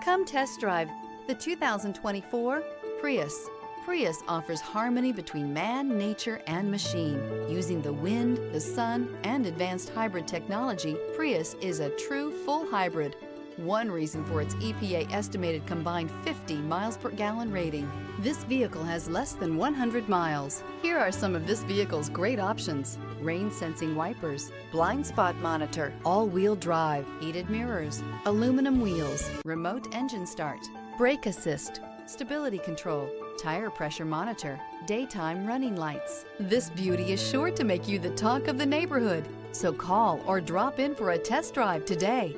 Come test drive the 2024 Prius. Prius offers harmony between man, nature, and machine. Using the wind, the sun, and advanced hybrid technology, Prius is a true full hybrid. One reason for its EPA estimated combined 50 miles per gallon rating. This vehicle has less than 100 miles. Here are some of this vehicle's great options: rain sensing wipers, blind spot monitor, all-wheel drive, heated mirrors, aluminum wheels, remote engine start, brake assist, stability control, tire pressure monitor, daytime running lights. This beauty is sure to make you the talk of the neighborhood. So call or drop in for a test drive today.